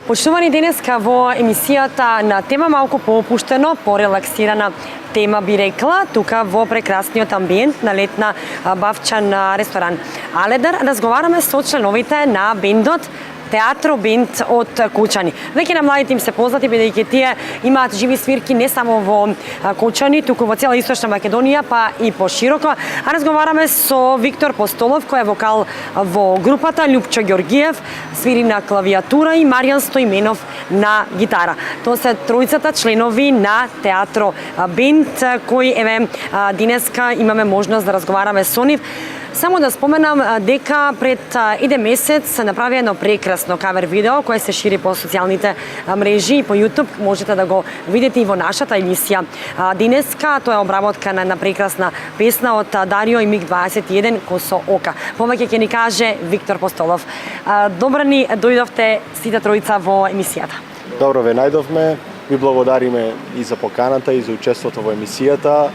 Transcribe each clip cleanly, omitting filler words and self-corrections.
Почнувани денеска во емисијата на тема малку поопуштено, порелаксирана тема би рекла, тука во прекрасниот амбиент на летна бавчан ресторан Аледар разговараме со членовите на бендот Театро бенд од Кочани. Веќе на младите им се познати бидејќи тие имаат живи свирки не само во Кочани, туку во цела Источна Македонија, па и пошироко. А разговараме со Виктор Постолов, кој е вокал во групата, Љупчо Ѓоргиев свири на клавиатура и Маријан Стоименов на гитара. Тоа се тројцата членови на Театро бенд кои еве денеска имаме можност да разговараме со нив. Само да споменам дека пред еден месец направи едно прекрасно кавер видео кое се шири по социјалните мрежи и по YouTube. Можете да го видите и во нашата емисија денеска. Тоа е обработка на една прекрасна песна од Дарио и МиГ-21 Косо Ока. Повеќе ќе ни каже Виктор Постолов. Добро ни дојдовте сите тројца во емисијата. Добро ве најдовме. Ви благодариме и за поканата и за учеството во емисијата.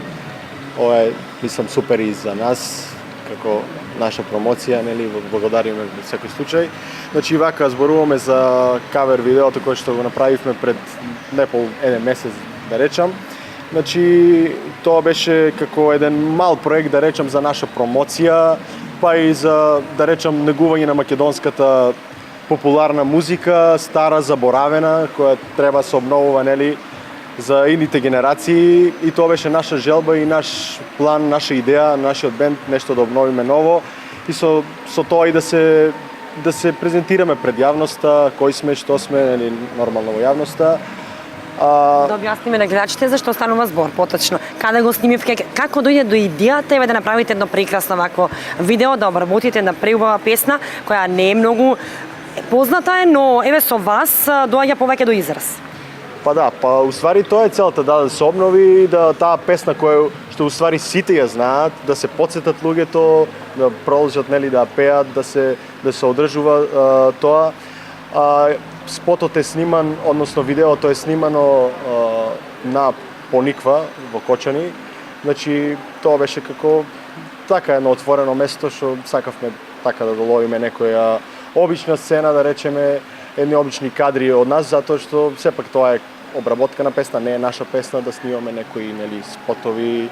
Ова е, мислам, супер и за нас како наша промоција, нели, благодариме во секој случај. Значи, вака зборуваме за кавер видеото кое што го направивме пред непол еден месец, да речам. Значи, тоа беше како еден мал проект, да речам, за наша промоција, па и за, да речам, негување на македонската популарна музика, стара, заборавена, која треба се обновува, нели, за идните генерации, и тоа беше наша желба и наш план, наша идеја, нашиот бенд, нешто да обновиме ново и со тоа и да се презентираме пред јавноста, кои сме, што сме, нели, нормално во јавноста. Да објасниме на гледачите зашто станува збор поточно. Каде го снимивте, како дојде до идејата еве да направите едно прекрасно вакво видео, да обработите на преубава песна која не е многу позната но еве со вас доаѓа повеќе до израз. Па да, па уствари тоа е целта, да се обнови, да таа песна која што уствари сите ја знаат, да се потсетат луѓето, да продолжат, нели, да пеат, да се одржува тоа. Спотот е сниман, односно видеото е снимано на Пониква во Кочани. Значи тоа беше како така едно отворено место што сакавме така да доловиме некоја обична сцена, да речеме, едни обични кадри од нас, затоа што сепак тоа е обработка на песна, не е наша песна, да снимаме некои, нели, спотови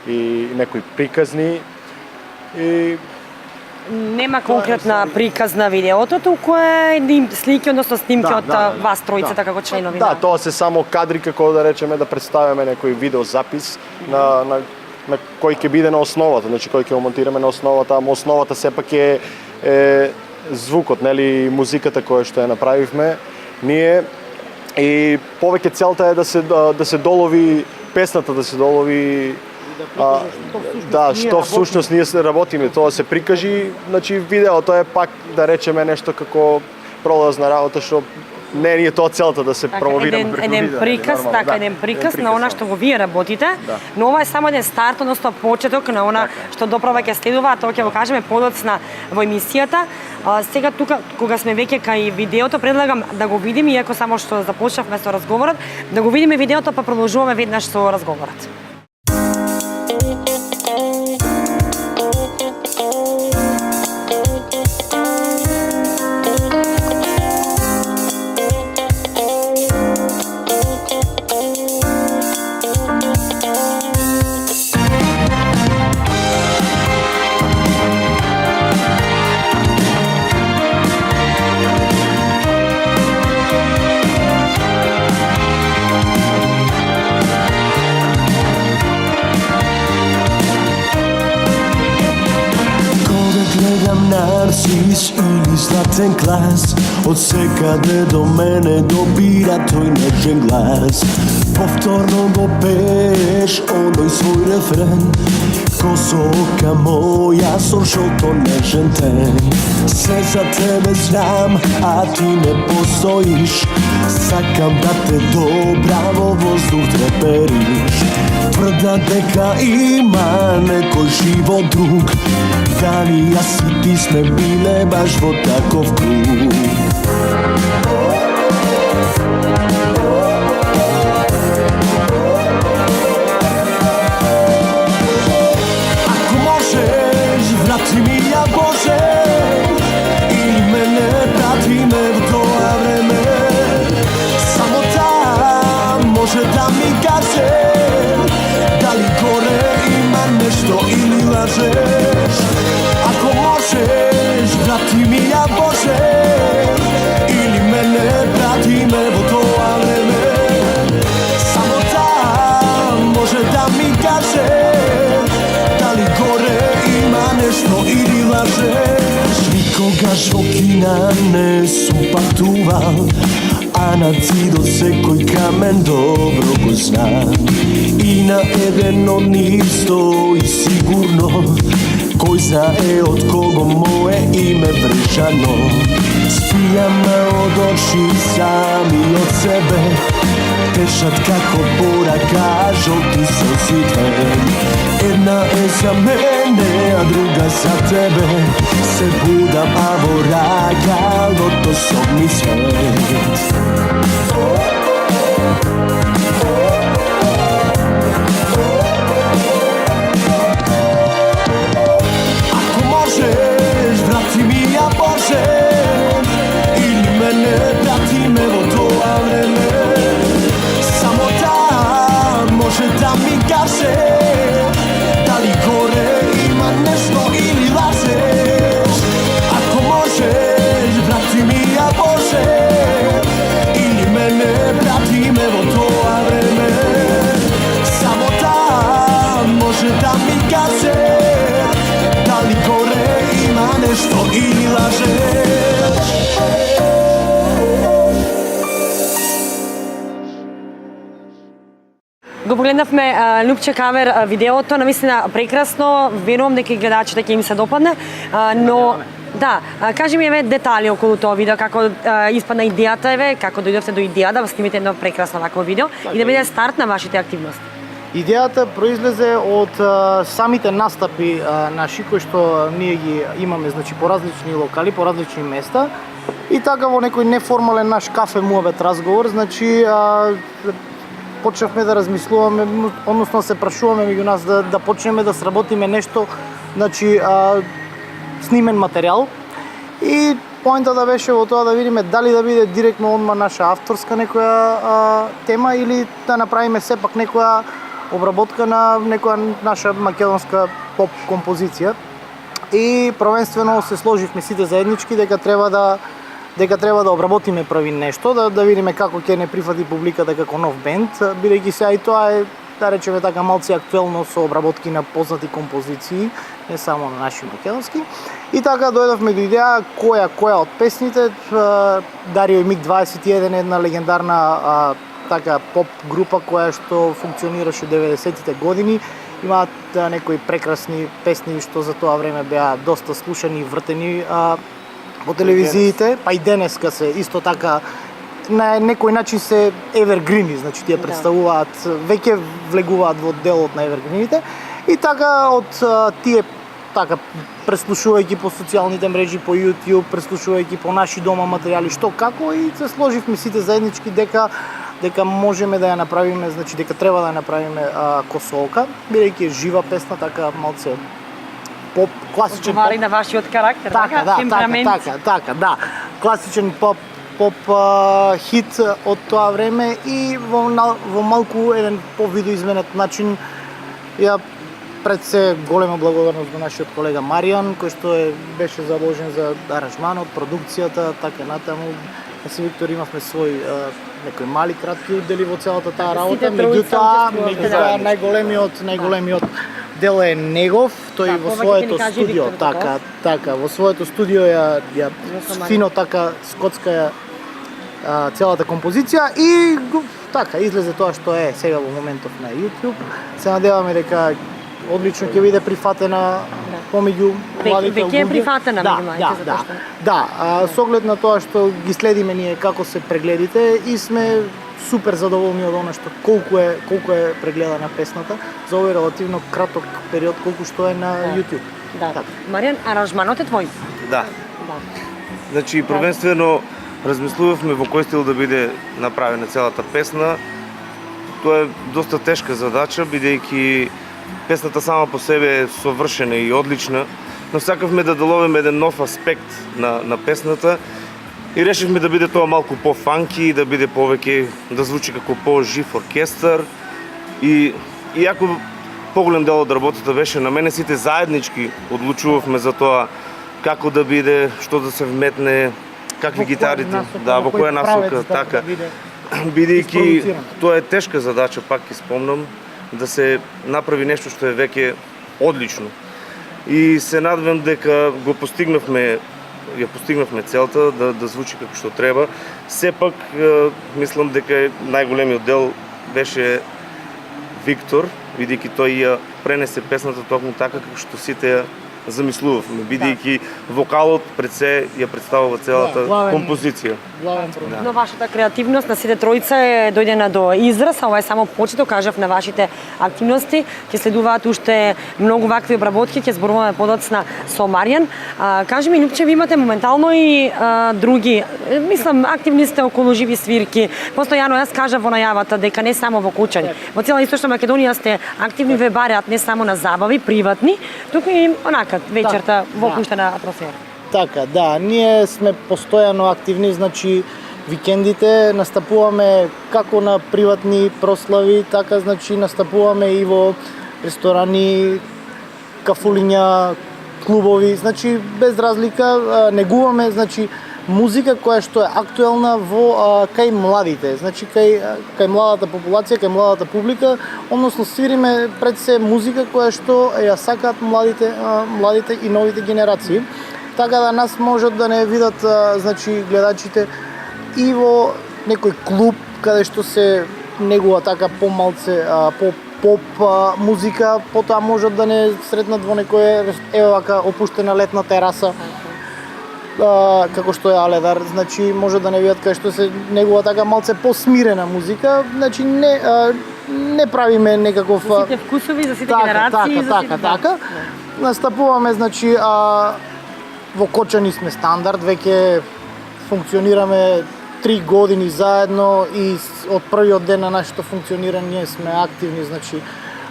и некои приказни. И нема конкретна приказ на видеото, туку е слики, односно снимки од вас тројцата како членови. Да, тоа се само кадри, како да речеме, да представиме некој видеозапис на кој ќе биде на основата, значи кој ќе го монтираме на основата, ама основата сепак е звукот, нели, музиката која што ја направивме ние, и повеќе целта е да се долови песната, да се долови што всушност ние се работиме, тоа се прикажи. Значи видеото е пак, да речеме, нешто како пролазна работа што не е тоа целта да се промовираме преку видео. Еден приказ на она што го вие работите, но ова е само еден старт, односно почеток на она што доправа ќе следува, тоа ќе го кажеме подоцна во емисијата. Сега тука, кога сме веќе кај видеото, предлагам да го видиме, иако само што започнавме со разговорот, да го видиме видеото, па продолжуваме веднаш со разговорот. Нарцис или златен клас, од секаде до мене добира тој нежен глас. Повторно го пееш оној свој рефрен, Косо ока моја со жолто нежен тен. Се за тебе знам, а ти не постоиш. Сакам да те добра во воздух трепериш. Тврда дека има некој живот друг, дали јас и ти сме биле баш во таков круг. Ако можеш, врати ми ја Боже, и мене прати ме в тоа време. кажем, дали горе има нешто или лажеш. Ако можеш, брати ми ја Боже, или мене брати ме во тоа време. Само таа може да ми каже, дали горе има нешто или лажеш. Никогаш во Кина не сум патувал, а на зидот секој камен добро го знам. И на еден од нив стои сигурно, кој знае од кого мое име вршано. Спијаме од очи сами од себе, тешат како порака жолти сосите. Една е за мене, а друга за тебе. Се будам, а во раѓалото сом ми свет. Ако можеш, брати ми ја Боже, или мене брати ме во тоа време. Само таа може да ми каже, дали горе има нешто или лажеш. Ако можеш, брати ми ја Боже, или мене брати ме во тоа време. Само таа може да ми каже, дали горе има нешто или лажеш. Го погледнавме Лјупче Кавер видеото, навистина прекрасно, верувам дека и гледачите ќе им се допадне, но да, кажи ми еве детали околу тоа видео, како испадна идејата еве, како дојдовте до идеја да снимите едно прекрасно вакво видео и да биде старт на вашите активности. Идејата произлезе од самите настапи наши кои што ние ги имаме, значи по различни локали, по различни места. И така во некој неформален наш кафе муабет разговор, значи почнавме да размислуваме, односно се прашуваме меѓу нас да почнеме да сработиме нешто, значи снимен материјал. И поентата беше во тоа да видиме дали да биде директно одма наша авторска некоја тема или да направиме сепак некоја обработка на некоја наша македонска поп композиција. И првенствено се сложивме сите заеднички дека треба да обработиме прави нешто, да видиме како ќе не прифати публиката како нов бенд, бидејќи сега и тоа е, да речеме така, малци актуелно со обработки на познати композиции, не само на наши македонски. И така дојдовме до идеја која од песните, Дарио и МиГ-21 е една легендарна така поп група која што функционираше 90-тите години. Имаат некои прекрасни песни што за тоа време беа доста слушани и вртени по телевизиите, па и денеска се исто така на некој начин се евергрини, значи тие представуваат, веќе влегуваат во делот на евергрините. И така од тие така преслушувајќи по социјалните мрежи, по YouTube, преслушувајќи по наши дома материјали што како, и се сложивме сите заеднички дека можеме да ја направиме, значи дека треба да ја направиме Косолка, бидејќи е жива песна, така малце поп, класичен поп. Одговари на вашиот карактер, така, темперамент. Да. Класичен поп хит од тоа време и во малку еден повидоизменет начин. Ја пред се голема благодарност до нашиот колега Маријан, кој што беше заложен за аранжманот, продукцијата, така натаму. Си Виктор имавме свој некои мали кратки удели во целата таа работа, меѓутоа најголемиот дел е негов, тој во своето студио, така, во своето студио ја фино така скоцка целата композиција и така излезе тоа што е сега во моментов на YouTube. Се надеваме дека одлично ќе биде прифатена помеѓу младите луѓе. Веќе е прифатена меѓу младите, затоа што? Да, со оглед на тоа што ги следиме ние како се прегледите и сме супер задоволни од она што колку е прегледана песната за овој релативно краток период колку што е на YouTube. Да. Маријан, аранжманот е твој? Да. Значи, првенствено размислувавме во кој стил да биде направена целата песна. Тоа е доста тешка задача, бидејќи песната сама по себе е совршена и одлична, но сакавме да доловиме еден нов аспект на песната и решивме да биде тоа малку по-фанки, да биде повеќе, да звучи како по-жив оркестар И иако поголем дел од работата беше на мене, сите заеднички одлучувавме за тоа како да биде, што да се вметне, какви гитарите, да, во која насока, така. Бидејќи тоа е тешка задача, пак ќе спомнам, да се направи нешто што е веќе одлично. И се надевам дека го постигнавме, ја постигнавме целта да звучи како што треба. Сепак мислам дека најголемиот дел беше Виктор, бидејќи тој ја пренесе песната токму така како што сите ја замислувавме, бидејќи вокалот пред се ја представува целата композиција. Но вашата креативност на сите тројца е дојдена до израз, а ова е само почеток, кажав, на вашите активности. Ќе следуваат уште многу вакви обработки, ќе зборуваме подоцна со Маријан. Кажи ми, Љупче, ви имате моментално и други, мислам, активни сте околу живи свирки. Постојано јас кажав во најавата дека не само во Кочани, во цела Источна Македонија сте активни, ве бараат не само на забави, приватни, туку и онака вечерта во пуштена атмосфера. Така, да, ние сме постојано активни, значи викендите настапуваме како на приватни прослави, така значи настапуваме и во ресторани, кафулиња, клубови, значи без разлика негуваме, значи музика која што е актуелна во кај младите, значи кај младата популација, кај младата публика, односно свириме пред се музика која што ја сакаат младите и новите генерации. Така да нас можат да не видат значи гледачите и во некој клуб каде што се негува така помалце поп музика, потоа можат да не сретнат во некоја вака опуштена летна тераса како што е Аледар, значи може да не видат кај што се негува така малце посмирена музика, значи не правиме некаков За сите вкусови, за сите генерации, така. Настапуваме значи во Кочани сме стандард, веќе функционираме 3 години заедно и од првиот ден на нашето функционирање сме активни, значи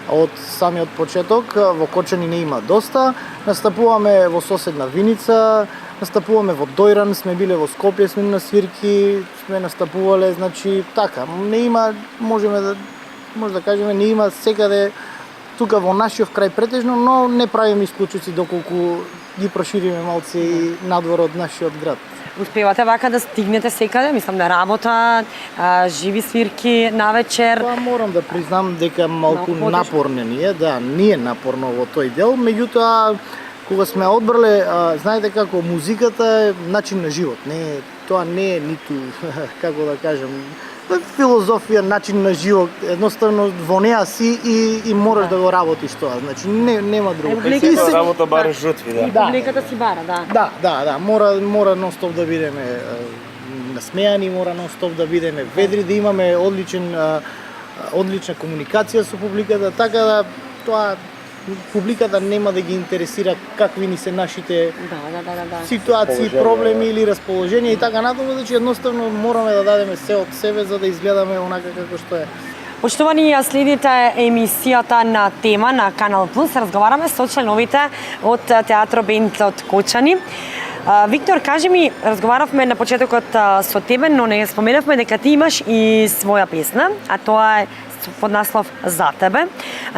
од самиот почеток. Во Кочани не има доста. Настапуваме во соседна Виница, настапуваме во Дојран, сме биле во Скопје, сме на свирки, сме настапувале, значи така, не има, може да кажеме, не има секаде тука во нашиот крај претежно, но не правиме исклучици доколку ги прошириме малце и надвор од нашиот град. Успевате вака да стигнете секаде, мислам на работа, живи свирки навечер. Па морам да признам дека малку напорно ни е, да, не е напорно во тој дел, меѓутоа кога сме одбрале, знаете како музиката е начин на живот, тоа не е ниту како да кажам, филозофија, начин на живот, едноставно во неа си и можеш да го работиш тоа, значи нема друго. И се работа бара жртви, да. Публиката си бара, да. Да, мора нон-стоп да бидеме насмејани, мора нон-стоп да бидеме ведри, да имаме одлична комуникација со публиката, така да тоа публиката нема да ги интересира какви ни се нашите ситуации, проблеми или расположение и така натаму, значи едноставно мораме да дадеме се од себе за да изгледаме онака како што е. Почитувани, ја следите емисијата на тема на Канал Плюс. Разговараме со членовите од Театро Бенд од Кочани. Виктор, кажи ми, разговаравме на почетокот со тебе, но не споменавме дека ти имаш и своја песна, а тоа е под наслов За тебе.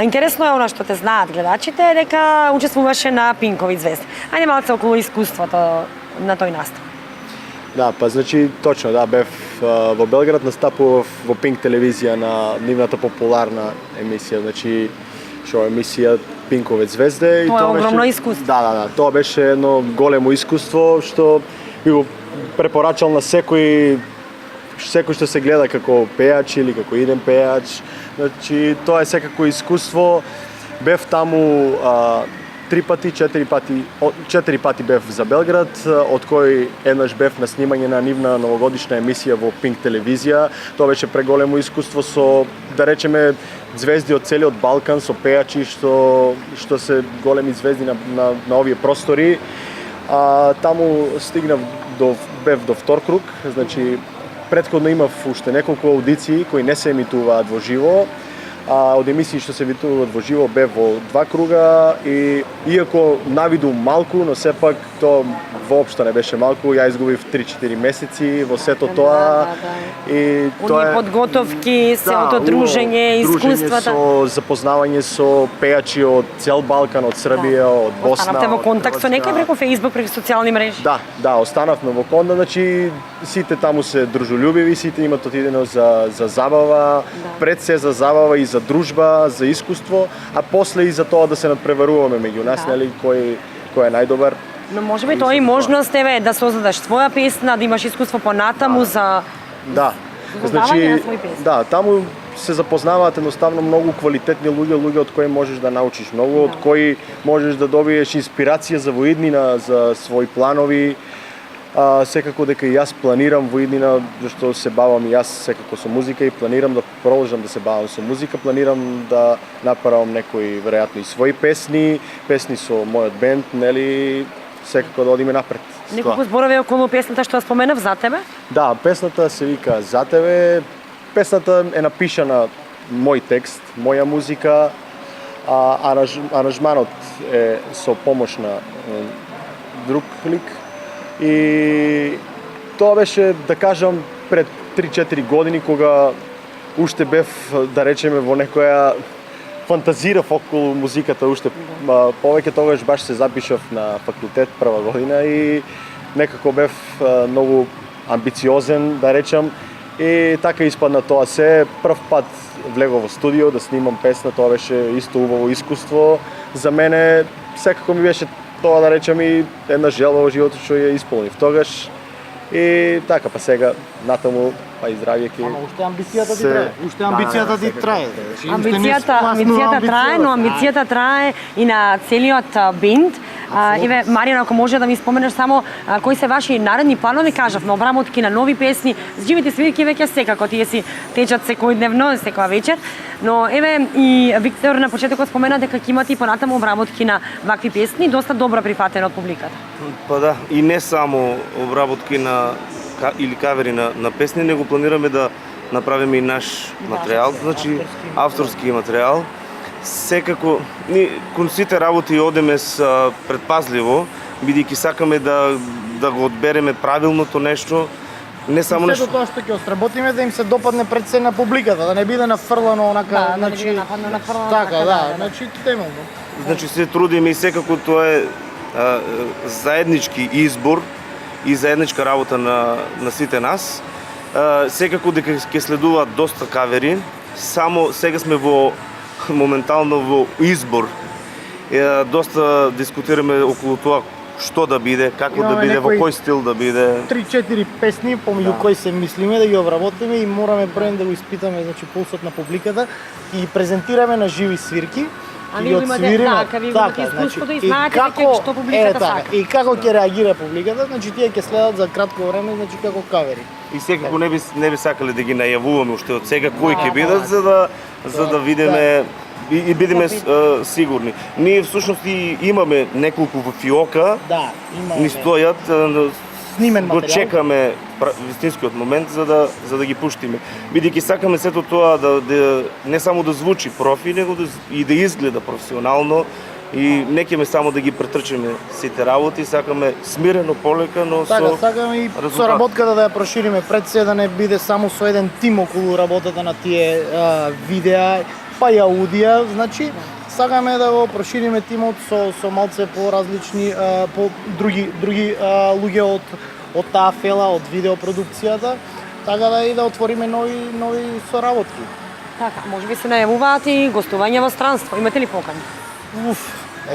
Интересно е она што те знаат гледачите е дека учествуваше на Пинкови звезди. Ајде малце околу искуството на тој настап. Да, па значи точно, да, бев во Белград, настапував во Пинк телевизија на нивната популарна емисија, значи што емисија Пинкови звезди. Тоа е огромно искуство. Да, тоа беше едно големо искуство што би го препорачал на секој што се гледа како пејач или како иден пејач. Значи тоа е секако искуство. Бев таму 4 пати бев за Белград, од кој еднаш бев на снимање на нивна новогодишна емисија во Пинк телевизија. Тоа беше преголемо искуство со, да речеме, звезди од целиот Балкан, со пејачи што се големи звезди на овие простори. Таму стигнав бев до втор круг, значи претходно имав уште неколку аудиции кои не се емитуваат во живо. од емисии што се емитуваат во живо бев во 2 круга и иако навиду малку, но сепак тоа воопшто не беше малку. Ја изгубив 3-4 месеци во сето тоа и тоа Оние подготовки, селото дружење, искуствата. Со запознавање со пејачи од цел Балкан, од Србија, од Босна. Останавте во контакт со некој преку Facebook, преку социјални мрежи? Да, останавме во контакт, значи сите таму се дружелюбиви, сите имаат отидено за забава, пред се за забава и за дружба, за искуство, а после и за тоа да се надпреваруваме меѓу нас, нели, кој е најдобар. Но може би тоа и можност да создадеш твоја песна, да имаш искуство понатаму за создавање на свој песни. Да, таму се запознаваат едноставно многу квалитетни луѓе од кои можеш да научиш многу, од кои можеш да добиеш инспирација за воиднина, за своји планови. Секако дека и јас планирам воиднина, зашто се бавам и јас секако со музика и планирам да продолжам да се бавам со музика, планирам да направам некои веројатно и своји песни со мојот бенд, нели, секако да одиме напред. Неколку зборови околу песната што ја споменав за тебе? Да, песната се вика За тебе. Песната е напишана мој текст, моја музика, а аранжманот е со помош на друг лик. И тоа беше, да кажам, пред 3-4 години, кога уште бев, да речеме, во некоја фантазирав околу музиката уште повеќе. Тогаш баш се запишав на факултет прва година и некако бев многу амбициозен, да речам, и така испадна тоа се. Прв пат влегов во студио да снимам песна, тоа беше исто убаво искуство за мене. Секако ми беше тоа, да речем, и една желба во животот што ја исполнив тогаш. И така, па сега натаму, па и здравје ки... Ама уште амбицијата ти трае. Уште амбицијата ти трае. Амбицијата трае, но амбицијата трае и на целиот бенд. Еве, Маријана, ако може да ми споменеш само кои се ваши наредни планови, кажавме, обработки на нови песни, живите свирки веќе секако, тие си течат секојдневно, секоја вечер, но еве и Виктор на почетокот спомена дека ќе имате и понатаму обработки на вакви песни, доста добро прифатено од публиката. Па да, и не само обработки или кавери на песни, него планираме да направиме и наш материјал, значи авторски материјал. Секако, кон сите работи одеме предпазливо, бидејќи сакаме да го одбереме правилното нешто, не само нешто. Сето тоа што ќе осработиме да им се допадне пред се на публиката, да не биде нафрлано онака, значи така, да, значи темелно. Значи се трудиме и секако тоа е заеднички избор и заедничка работа на сите нас. Секако дека ќе следуваат доста кавери, само сега сме моментално во избор. Доста дискутираме околу тоа што да биде, како да биде, во кој стил да биде. 3-4 песни помеѓу кои се мислиме да ги обработиме и мораме броен да го испитаме, значи пулсот на публиката и презентираме на живи свирки. А вие имате искуството и знаете што публиката сака. И како ќе реагира публиката, значи тие ќе следат за кратко време, значи како кавери. И секако не би сакале да ги најавуваме уште од сега кои ќе бидат, за да видиме и бидеме сигурни. Ние всушност имаме неколку во фиока, ни стојат, го чекаме вистинскиот момент за да ги пуштиме. Бидејќи сакаме сето тоа да не само да звучи профи, него и да изгледа професионално и не ќеме само да ги претрчиме сите работи, сакаме смирено, полека, но сакаме и со работката да ја прошириме пред се, да не биде само со еден тим околу работата на тие видеа, па и аудија, значи сакаме да го прошириме тимот со малце поразлични по други луѓе од таа фела, од видеопродукцијата, така да и да отвориме нови соработки. Така, можеби се најавуваат и гостување во странство. Имате ли покани?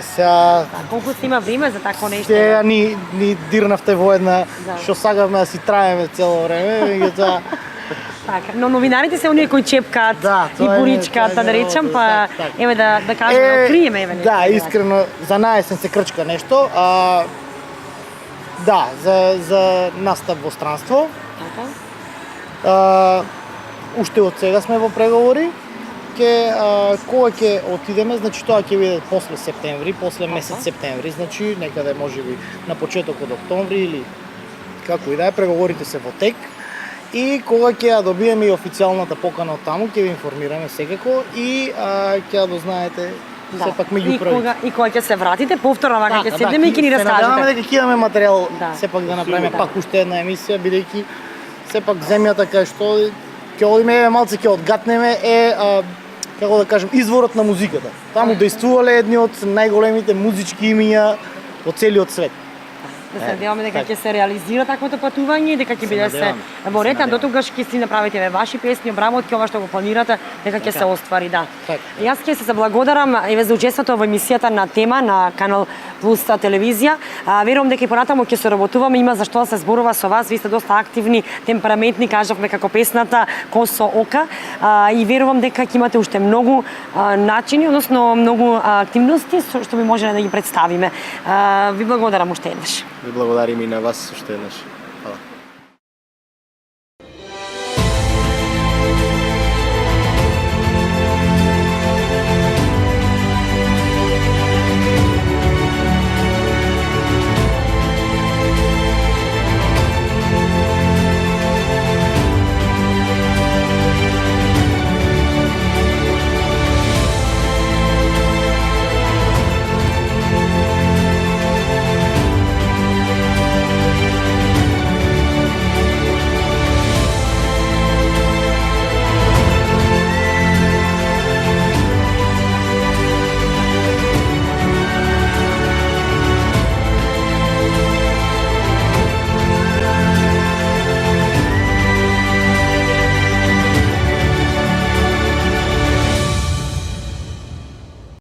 Сега... Колку се има време за такво нешто? Сега ни дирнавте во една што сакавме да си траеме цело време, меѓутоа така, но новинарите се оние кои чепкаат и поричкаат, да речам, па еве да кажеме, да откриеме еве нешто. Да, искрено, за наесен се крчка нешто. Да, за настап во странство. Уште од сега сме во преговори. Кога ќе отидеме, значи тоа ќе биде после септември, после месец септември, значи некаде можеби на почетокот октомври или како и да е, преговорите се во тек. И кога ќе ја добиеме и официјалната покана од таму, ќе ви информираме секако и ќе ја дознаете сепак меѓу први. И кога ќе се вратите, повторно вака ќе седнеме и ќе ни Се надеваме раскажете. дека ќе имаме материјал Да. сепак да направиме пак уште една емисија, бидејќи сепак земјата кај што ќе одиме еве малце ќе одгатнеме како да кажем изворот на музиката. Таму действувале едни од најголемите музички имиња по целиот свет. Да се надеваме дека ќе се реализира таквото патување и дека ќе биде се надеваме, во ред, а дотогаш ќе си направите еве ваши песни, браво од ова што го планирате, дека ќе се оствари, да. Така. Јас ќе се заблагодарам еве за учеството во емисијата на тема на Канал Плюс телевизија. Верувам дека и понатаму ќе се работуваме, има за што да се зборува со вас, ви сте доста активни, темпераментни, кажавме како песната Косо ока, и верувам дека ќе имате уште многу начини, односно многу активности што би можеле да ги представиме. Ви благодарам уште еднаш. Ви благодарим и на вас уште еднаш.